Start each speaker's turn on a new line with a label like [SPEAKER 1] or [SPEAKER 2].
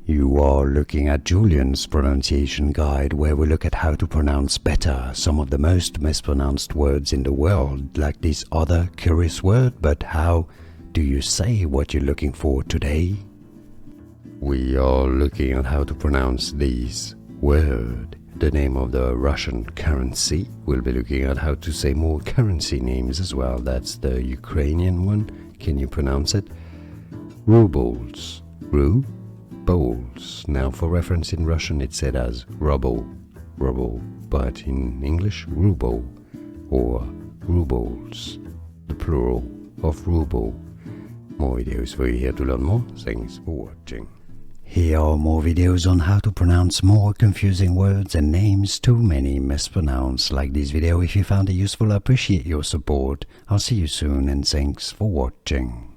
[SPEAKER 1] You are looking at Julian's pronunciation guide, where we look at how to pronounce better some of the most mispronounced words in the world, like this other curious word. But how do you say what you're looking for today? We are looking at how to pronounce this word, the name of the Russian currency. We'll be looking at how to say more currency names as well. That's the Ukrainian one. Can you pronounce it? Rubles. Rubles. Now for reference, in Russian it's said as ruble, but in English ruble or rubles, the plural of ruble. More videos for you here to learn more. Thanks for watching. Here are more videos on how to pronounce more confusing words and names too many mispronounced. Like this video if you found it useful. I appreciate your support. I'll see you soon and thanks for watching.